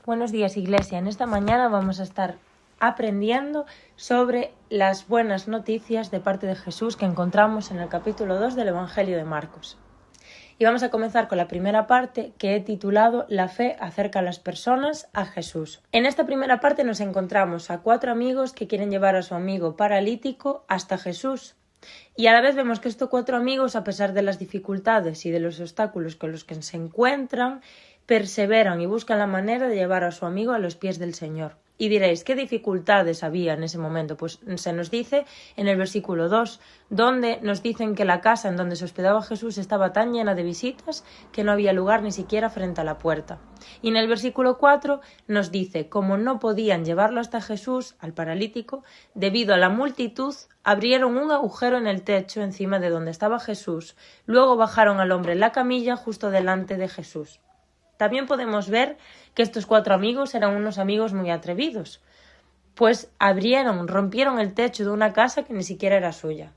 Buenos días, Iglesia. En esta mañana vamos a estar aprendiendo sobre las buenas noticias de parte de Jesús que encontramos en el capítulo 2 del Evangelio de Marcos. Y vamos a comenzar con la primera parte que he titulado La fe acerca a las personas a Jesús. En esta primera parte nos encontramos a 4 amigos que quieren llevar a su amigo paralítico hasta Jesús. Y a la vez vemos que estos 4 amigos, a pesar de las dificultades y de los obstáculos con los que se encuentran, perseveran y buscan la manera de llevar a su amigo a los pies del Señor. Y diréis, ¿qué dificultades había en ese momento? Pues se nos dice en el versículo 2, donde nos dicen que la casa en donde se hospedaba Jesús estaba tan llena de visitas que no había lugar ni siquiera frente a la puerta. Y en el versículo 4 nos dice, como no podían llevarlo hasta Jesús, al paralítico, debido a la multitud, abrieron un agujero en el techo encima de donde estaba Jesús, luego bajaron al hombre en la camilla justo delante de Jesús. También podemos ver que estos 4 amigos eran unos amigos muy atrevidos, pues rompieron el techo de una casa que ni siquiera era suya.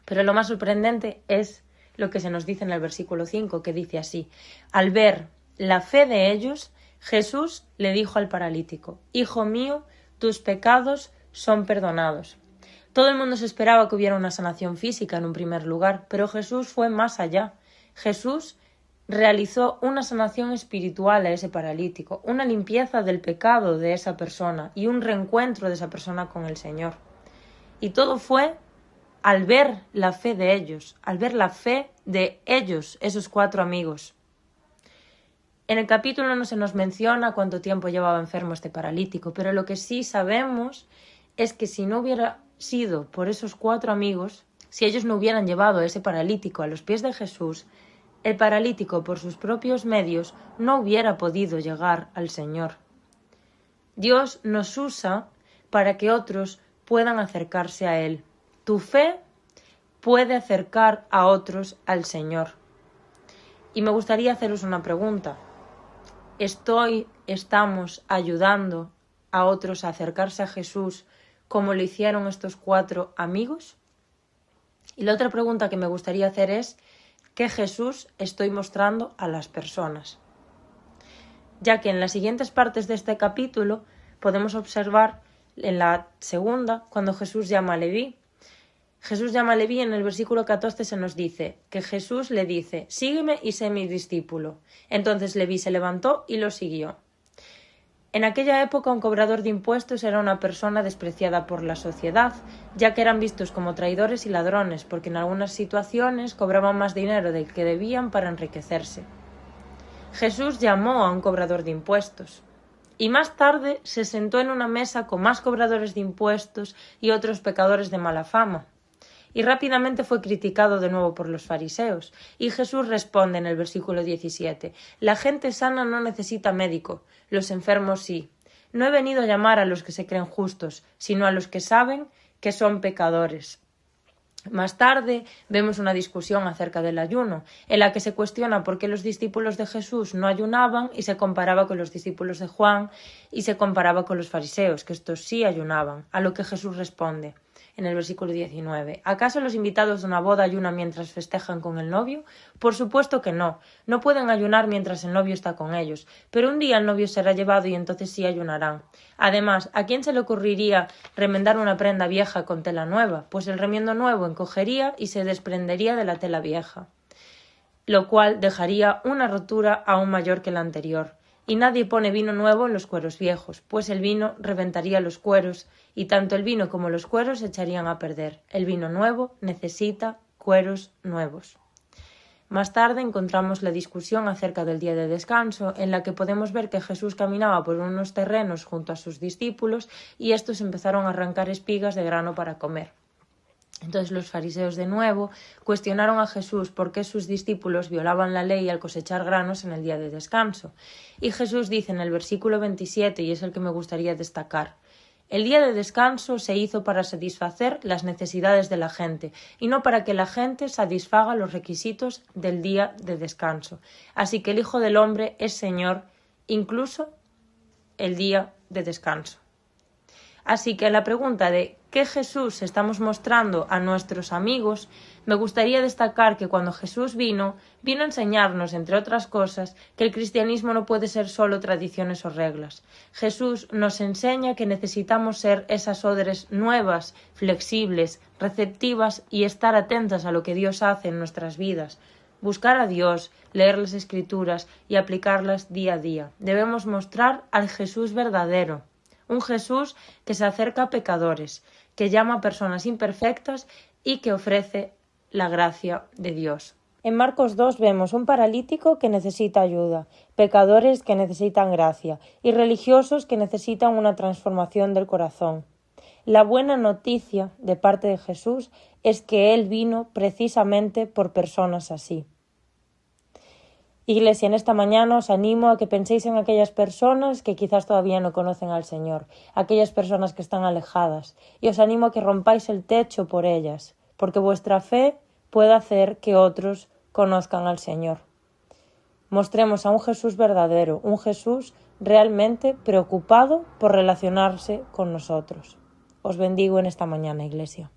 Pero lo más sorprendente es lo que se nos dice en el versículo 5, que dice así: al ver la fe de ellos, Jesús le dijo al paralítico: Hijo mío, tus pecados son perdonados. Todo el mundo se esperaba que hubiera una sanación física en un primer lugar, pero Jesús fue más allá. Jesús realizó una sanación espiritual a ese paralítico, una limpieza del pecado de esa persona y un reencuentro de esa persona con el Señor. Y todo fue al ver la fe de ellos, al ver la fe de ellos, esos 4 amigos. En el capítulo no se nos menciona cuánto tiempo llevaba enfermo este paralítico, pero lo que sí sabemos es que si no hubiera sido por esos 4 amigos, si ellos no hubieran llevado a ese paralítico a los pies de Jesús, el paralítico por sus propios medios no hubiera podido llegar al Señor. Dios nos usa para que otros puedan acercarse a Él. Tu fe puede acercar a otros al Señor. Y me gustaría haceros una pregunta. ¿Estamos ayudando a otros a acercarse a Jesús como lo hicieron estos 4 amigos? Y la otra pregunta que me gustaría hacer es: ¿qué Jesús estoy mostrando a las personas? Ya que en las siguientes partes de este capítulo podemos observar en la segunda cuando Jesús llama a Leví. Jesús llama a Leví, en el versículo 14 se nos dice que Jesús le dice: sígueme y sé mi discípulo. Entonces Leví se levantó y lo siguió. En aquella época un cobrador de impuestos era una persona despreciada por la sociedad, ya que eran vistos como traidores y ladrones, porque en algunas situaciones cobraban más dinero del que debían para enriquecerse. Jesús llamó a un cobrador de impuestos, y más tarde se sentó en una mesa con más cobradores de impuestos y otros pecadores de mala fama. Y rápidamente fue criticado de nuevo por los fariseos. Y Jesús responde en el versículo 17: la gente sana no necesita médico, los enfermos sí. No he venido a llamar a los que se creen justos, sino a los que saben que son pecadores. Más tarde vemos una discusión acerca del ayuno, en la que se cuestiona por qué los discípulos de Jesús no ayunaban y se comparaba con los discípulos de Juan y se comparaba con los fariseos, que estos sí ayunaban, a lo que Jesús responde en el versículo 19. ¿Acaso los invitados de una boda ayunan mientras festejan con el novio? Por supuesto que no. No pueden ayunar mientras el novio está con ellos, pero un día el novio será llevado y entonces sí ayunarán. Además, ¿a quién se le ocurriría remendar una prenda vieja con tela nueva? Pues el remiendo nuevo encogería y se desprendería de la tela vieja, lo cual dejaría una rotura aún mayor que la anterior. Y nadie pone vino nuevo en los cueros viejos, pues el vino reventaría los cueros, y tanto el vino como los cueros se echarían a perder. El vino nuevo necesita cueros nuevos. Más tarde encontramos la discusión acerca del día de descanso, en la que podemos ver que Jesús caminaba por unos terrenos junto a sus discípulos y estos empezaron a arrancar espigas de grano para comer. Entonces los fariseos de nuevo cuestionaron a Jesús por qué sus discípulos violaban la ley al cosechar granos en el día de descanso. Y Jesús dice en el versículo 27, y es el que me gustaría destacar: el día de descanso se hizo para satisfacer las necesidades de la gente, y no para que la gente satisfaga los requisitos del día de descanso. Así que el Hijo del Hombre es Señor, incluso el día de descanso. Así que la pregunta de ¿qué Jesús estamos mostrando a nuestros amigos? Me gustaría destacar que cuando Jesús vino a enseñarnos, entre otras cosas, que el cristianismo no puede ser solo tradiciones o reglas. Jesús nos enseña que necesitamos ser esas odres nuevas, flexibles, receptivas y estar atentas a lo que Dios hace en nuestras vidas. Buscar a Dios, leer las Escrituras y aplicarlas día a día. Debemos mostrar al Jesús verdadero. Un Jesús que se acerca a pecadores, que llama a personas imperfectas y que ofrece la gracia de Dios. En Marcos 2 vemos un paralítico que necesita ayuda, pecadores que necesitan gracia y religiosos que necesitan una transformación del corazón. La buena noticia de parte de Jesús es que Él vino precisamente por personas así. Iglesia, en esta mañana os animo a que penséis en aquellas personas que quizás todavía no conocen al Señor, aquellas personas que están alejadas, y os animo a que rompáis el techo por ellas, porque vuestra fe puede hacer que otros conozcan al Señor. Mostremos a un Jesús verdadero, un Jesús realmente preocupado por relacionarse con nosotros. Os bendigo en esta mañana, Iglesia.